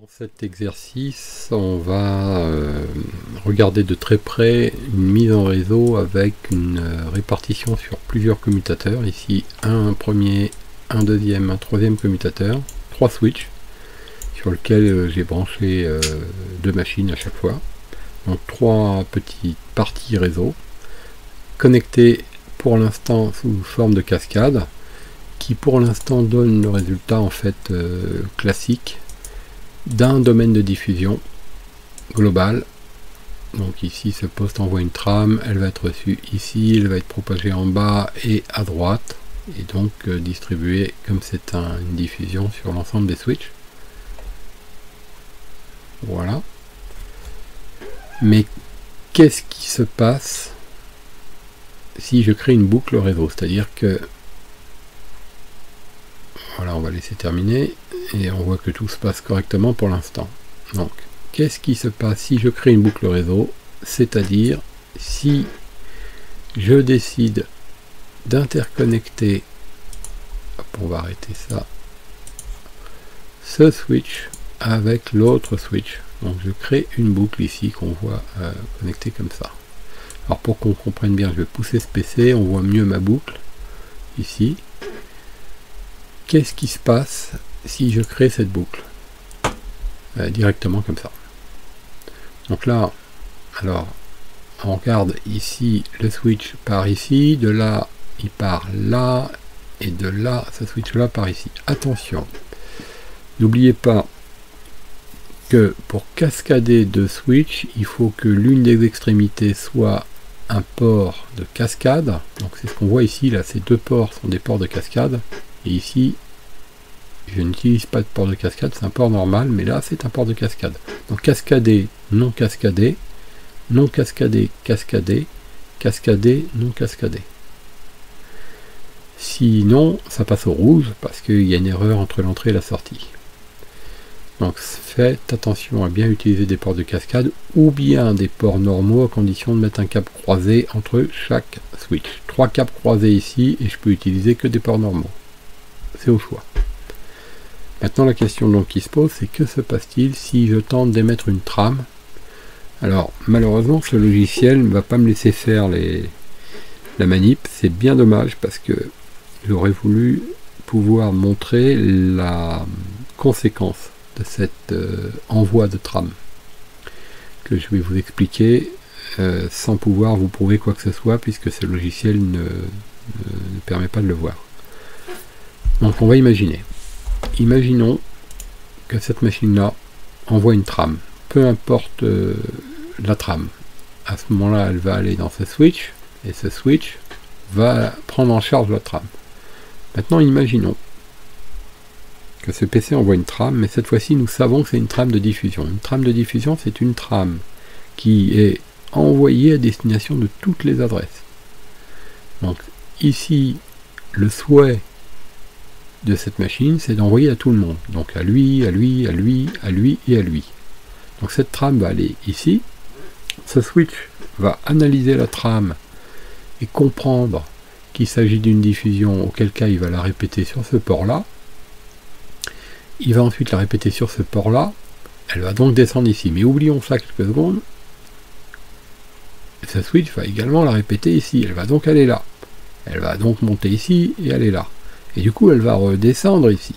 Dans cet exercice, on va regarder de très près une mise en réseau avec une répartition sur plusieurs commutateurs. Ici, un premier, un deuxième, un troisième commutateur, 3 switches sur lesquels j'ai branché 2 machines à chaque fois. Donc 3 petites parties réseau connectées pour l'instant sous forme de cascade qui pour l'instant donne le résultat en fait classique d'un domaine de diffusion global. Donc ici ce poste envoie une trame, elle va être reçue ici, elle va être propagée en bas et à droite, et donc distribuée comme c'est une diffusion sur l'ensemble des switches. Voilà. Mais qu'est-ce qui se passe si je crée une boucle réseau? C'est-à-dire que voilà, on va laisser terminer et on voit que tout se passe correctement pour l'instant. Donc, qu'est-ce qui se passe si je crée une boucle réseau? C'est-à-dire si je décide d'interconnecter, on va arrêter ça, ce switch avec l'autre switch. Donc je crée une boucle ici qu'on voit connectée comme ça. Alors pour qu'on comprenne bien, je vais pousser ce PC, on voit mieux ma boucle ici. Qu'est-ce qui se passe si je crée cette boucle directement comme ça? Donc là, alors, on regarde ici, le switch part ici, de là, il part là, et de là, ce switch-là part ici. Attention, n'oubliez pas que pour cascader 2 switches, il faut que l'une des extrémités soit un port de cascade. Donc c'est ce qu'on voit ici, là, ces 2 ports sont des ports de cascade. Et ici, je n'utilise pas de port de cascade, c'est un port normal, mais là, c'est un port de cascade. Donc cascader, non cascader, non cascader, cascader, cascader, non cascader. Sinon, ça passe au rouge, parce qu'il y a une erreur entre l'entrée et la sortie. Donc faites attention à bien utiliser des ports de cascade, ou bien des ports normaux, à condition de mettre un câble croisé entre chaque switch. 3 câbles croisés ici, et je peux utiliser que des ports normaux. C'est au choix. Maintenant la question donc qui se pose, c'est que se passe-t-il si je tente d'émettre une trame? Alors malheureusement ce logiciel ne va pas me laisser faire la manip, c'est bien dommage parce que j'aurais voulu pouvoir montrer la conséquence de cet envoi de trame que je vais vous expliquer sans pouvoir vous prouver quoi que ce soit puisque ce logiciel ne permet pas de le voir. Donc on va imaginer. Imaginons que cette machine-là envoie une trame, peu importe la trame. À ce moment-là, elle va aller dans ce switch, et ce switch va prendre en charge la trame. Maintenant, imaginons que ce PC envoie une trame, mais cette fois-ci, nous savons que c'est une trame de diffusion. Une trame de diffusion, c'est une trame qui est envoyée à destination de toutes les adresses. Donc, ici, le souhait de cette machine, c'est d'envoyer à tout le monde. Donc à lui, à lui, à lui, à lui et à lui. Donc cette trame va aller ici. Ce switch va analyser la trame et comprendre qu'il s'agit d'une diffusion, auquel cas il va la répéter sur ce port-là. Il va ensuite la répéter sur ce port-là. Elle va donc descendre ici. Mais oublions ça quelques secondes. Ce switch va également la répéter ici. Elle va donc aller là. Elle va donc monter ici et aller là. Et du coup, elle va redescendre ici.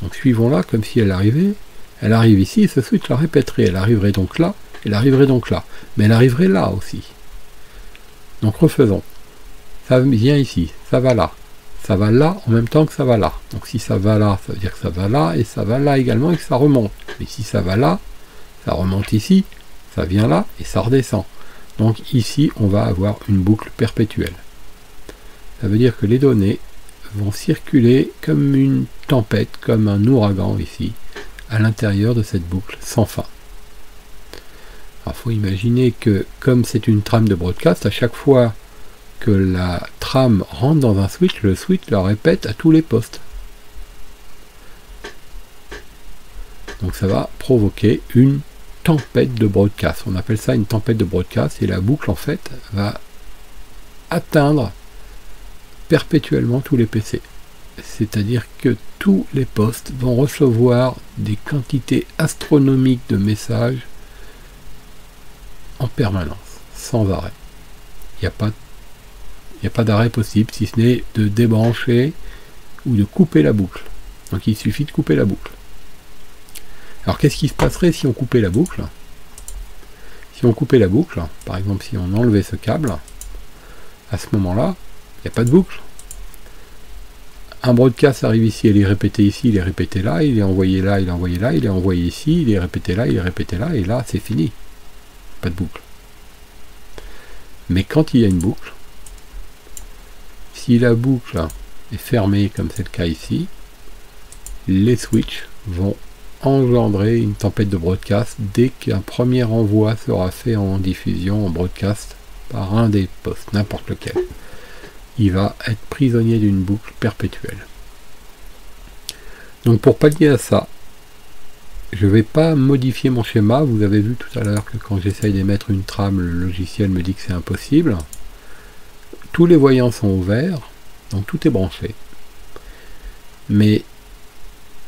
Donc suivons-la comme si elle arrivait. Elle arrive ici, et ce switch la répéterait. Elle arriverait donc là, elle arriverait donc là. Mais elle arriverait là aussi. Donc refaisons. Ça vient ici, ça va là. Ça va là en même temps que ça va là. Donc si ça va là, ça veut dire que ça va là, et ça va là également, et que ça remonte. Mais si ça va là, ça remonte ici, ça vient là, et ça redescend. Donc ici, on va avoir une boucle perpétuelle. Ça veut dire que les données vont circuler comme une tempête, comme un ouragan ici, à l'intérieur de cette boucle sans fin. Alors il faut imaginer que comme c'est une trame de broadcast, à chaque fois que la trame rentre dans un switch, le switch la répète à tous les postes. Donc ça va provoquer une tempête de broadcast. On appelle ça une tempête de broadcast et la boucle en fait va atteindre perpétuellement tous les PC. c'est-à-dire que tous les postes vont recevoir des quantités astronomiques de messages en permanence, sans arrêt. Il n'y a pas d'arrêt possible, si ce n'est de débrancher ou de couper la boucle. Donc il suffit de couper la boucle. Alors qu'est-ce qui se passerait si on coupait la boucle? Si on coupait la boucle, par exemple si on enlevait ce câble, à ce moment-là, il n'y a pas de boucle. Un broadcast arrive ici, il est répété ici, il est répété là, il est envoyé là, il est envoyé là, il est envoyé ici, il est répété là, il est répété là, et là c'est fini. Pas de boucle. Mais quand il y a une boucle, si la boucle est fermée comme c'est le cas ici, les switches vont engendrer une tempête de broadcast dès qu'un premier envoi sera fait en diffusion, en broadcast, par un des postes, n'importe lequel. Il va être prisonnier d'une boucle perpétuelle. Donc pour pallier à ça, je ne vais pas modifier mon schéma. Vous avez vu tout à l'heure que quand j'essaye d'émettre une trame, le logiciel me dit que c'est impossible. Tous les voyants sont ouverts, donc tout est branché. Mais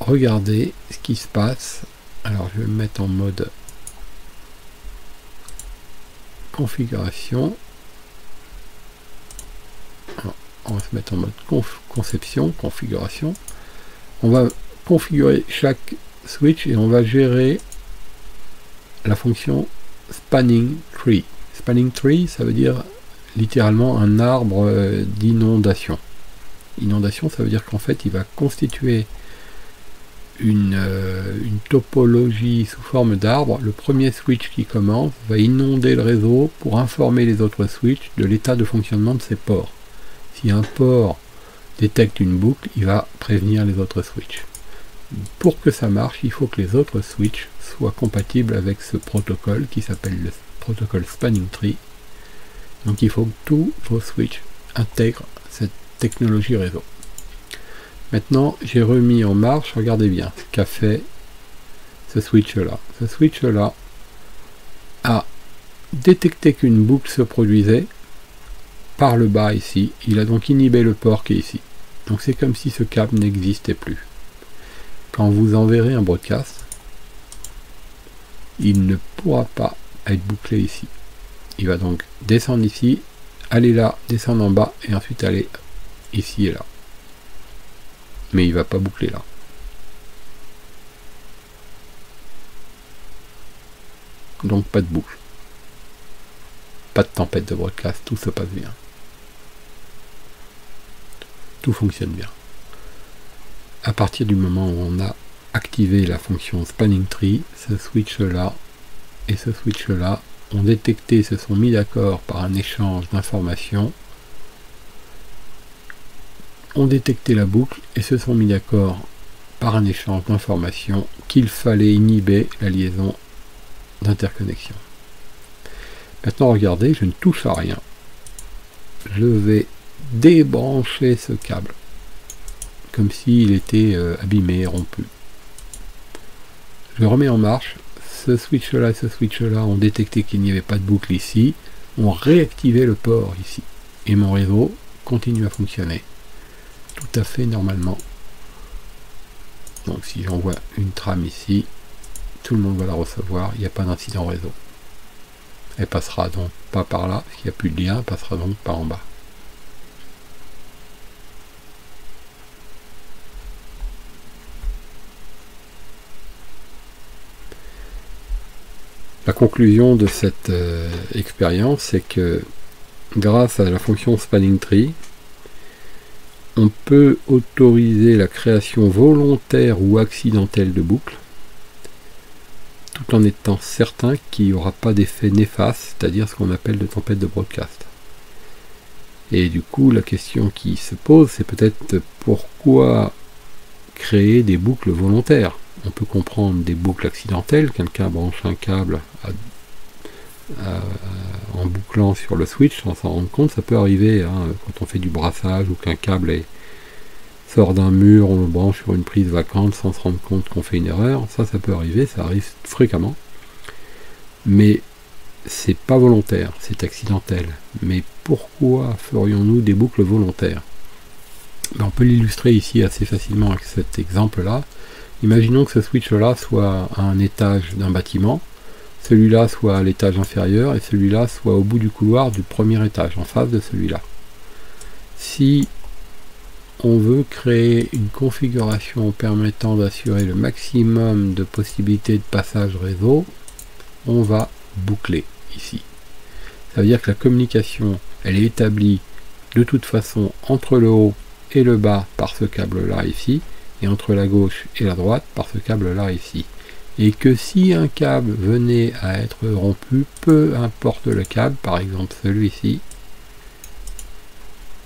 regardez ce qui se passe. Alors je vais me mettre en mode configuration. Alors, on va se mettre en mode conception, configuration. On va configurer chaque switch et on va gérer la fonction spanning tree. Spanning tree, ça veut dire littéralement un arbre d'inondation. Inondation, ça veut dire qu'en fait il va constituer une topologie sous forme d'arbre. Le premier switch qui commence va inonder le réseau pour informer les autres switches de l'état de fonctionnement de ces ports. Si un port détecte une boucle, il va prévenir les autres switches. Pour que ça marche, il faut que les autres switches soient compatibles avec ce protocole qui s'appelle le protocole Spanning Tree. Donc il faut que tous vos switches intègrent cette technologie réseau. Maintenant, j'ai remis en marche, regardez bien ce qu'a fait ce switch-là. Ce switch-là a détecté qu'une boucle se produisait par le bas ici. Il a donc inhibé le port qui est ici. Donc c'est comme si ce câble n'existait plus. Quand vous enverrez un broadcast, il ne pourra pas être bouclé ici. Il va donc descendre ici, aller là, descendre en bas, et ensuite aller ici et là. Mais il ne va pas boucler là. Donc pas de boucle. Pas de tempête de broadcast, tout se passe bien. Tout fonctionne bien. À partir du moment où on a activé la fonction Spanning Tree, ce switch là et ce switch là ont détecté, se sont mis d'accord par un échange d'informations, ont détecté la boucle et se sont mis d'accord par un échange d'informations qu'il fallait inhiber la liaison d'interconnexion. Maintenant regardez, je ne touche à rien. Je vais débrancher ce câble comme s'il était abîmé, rompu. Je remets en marche. Ce switch là et ce switch là ont détecté qu'il n'y avait pas de boucle ici, ont réactivé le port ici et mon réseau continue à fonctionner tout à fait normalement. Donc si j'envoie une trame ici, tout le monde va la recevoir, il n'y a pas d'incident réseau. Elle passera donc pas par là, parce qu'il n'y a plus de lien, elle passera donc par en bas. La conclusion de cette expérience, c'est que grâce à la fonction Spanning Tree, on peut autoriser la création volontaire ou accidentelle de boucles, tout en étant certain qu'il n'y aura pas d'effet néfaste, c'est-à-dire ce qu'on appelle de tempête de broadcast. Et du coup, la question qui se pose, c'est peut-être pourquoi créer des boucles volontaires. On peut comprendre des boucles accidentelles, quelqu'un branche un câble en bouclant sur le switch sans s'en rendre compte, ça peut arriver hein, quand on fait du brassage ou qu'un câble sort d'un mur, on le branche sur une prise vacante sans se rendre compte qu'on fait une erreur, ça peut arriver, ça arrive fréquemment, mais c'est pas volontaire, c'est accidentel. Mais pourquoi ferions-nous des boucles volontaires? on peut l'illustrer ici assez facilement avec cet exemple-là. Imaginons que ce switch-là soit à un étage d'un bâtiment, celui-là soit à l'étage inférieur et celui-là soit au bout du couloir du premier étage, en face de celui-là. Si on veut créer une configuration permettant d'assurer le maximum de possibilités de passage réseau, on va boucler ici. Ça veut dire que la communication, elle est établie de toute façon entre le haut et le bas par ce câble-là ici, et entre la gauche et la droite par ce câble-là ici. Et que si un câble venait à être rompu, peu importe le câble, par exemple celui-ci,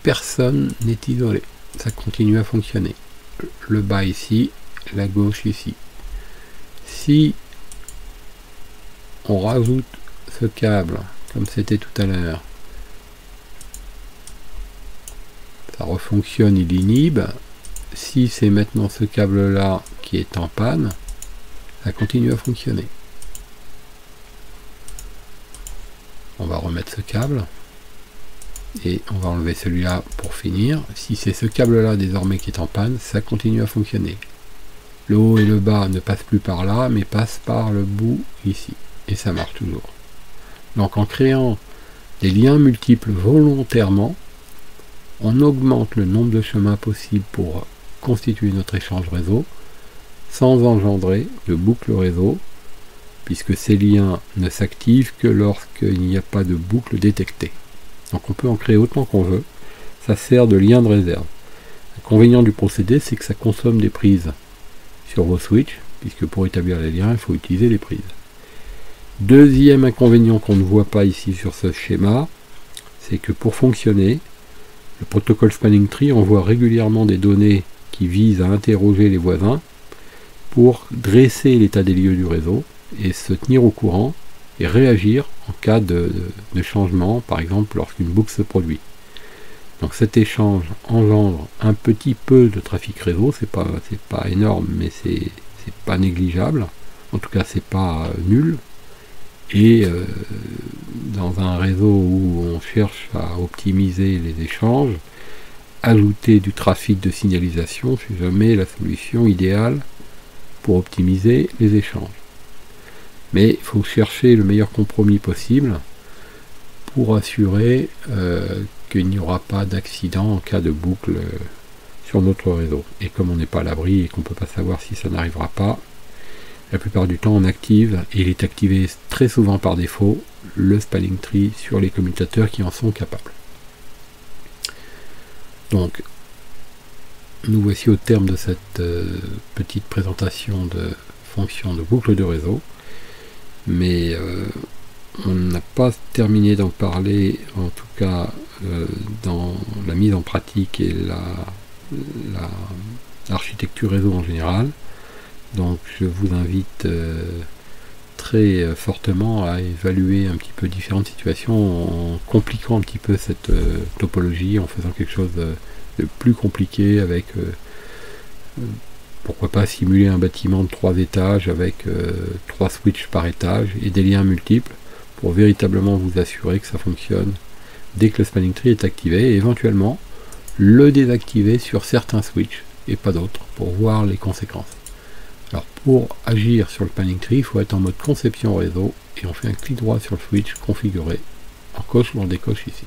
personne n'est isolé. Ça continue à fonctionner. Le bas ici, la gauche ici. Si on rajoute ce câble, comme c'était tout à l'heure, ça refonctionne, il inhibe. Si c'est maintenant ce câble-là qui est en panne, ça continue à fonctionner. On va remettre ce câble. Et on va enlever celui-là pour finir. Si c'est ce câble-là désormais qui est en panne, ça continue à fonctionner. Le haut et le bas ne passent plus par là, mais passent par le bout ici. Et ça marche toujours. Donc en créant des liens multiples volontairement, on augmente le nombre de chemins possibles pour constituer notre échange réseau, sans engendrer de boucle réseau, puisque ces liens ne s'activent que lorsqu'il n'y a pas de boucle détectée. Donc on peut en créer autant qu'on veut, ça sert de lien de réserve. L'inconvénient du procédé, c'est que ça consomme des prises sur vos switches, puisque pour établir les liens, il faut utiliser les prises. Deuxième inconvénient qu'on ne voit pas ici sur ce schéma, c'est que pour fonctionner, le protocole Spanning Tree envoie régulièrement des données qui visent à interroger les voisins pour dresser l'état des lieux du réseau et se tenir au courant et réagir en cas de changement, par exemple lorsqu'une boucle se produit. Donc cet échange engendre un petit peu de trafic réseau, c'est pas énorme, mais c'est pas négligeable, en tout cas c'est pas nul, et dans un réseau où on cherche à optimiser les échanges, ajouter du trafic de signalisation, c'est jamais la solution idéale pour optimiser les échanges. Mais il faut chercher le meilleur compromis possible pour assurer qu'il n'y aura pas d'accident en cas de boucle sur notre réseau. Et comme on n'est pas à l'abri et qu'on ne peut pas savoir si ça n'arrivera pas, la plupart du temps on active, et il est activé très souvent par défaut, le Spanning Tree sur les commutateurs qui en sont capables. Donc, nous voici au terme de cette petite présentation de fonctions de boucle de réseau. Mais on n'a pas terminé d'en parler, en tout cas dans la mise en pratique et l'architecture réseau en général. Donc je vous invite très fortement à évaluer un petit peu différentes situations en compliquant un petit peu cette topologie, en faisant quelque chose de plus compliqué avec pourquoi pas simuler un bâtiment de 3 étages avec 3 switches par étage et des liens multiples pour véritablement vous assurer que ça fonctionne dès que le Spanning Tree est activé, et éventuellement le désactiver sur certains switches et pas d'autres pour voir les conséquences. Alors pour agir sur le Spanning Tree, il faut être en mode conception réseau et on fait un clic droit sur le switch configuré, on coche ou on décoche ici.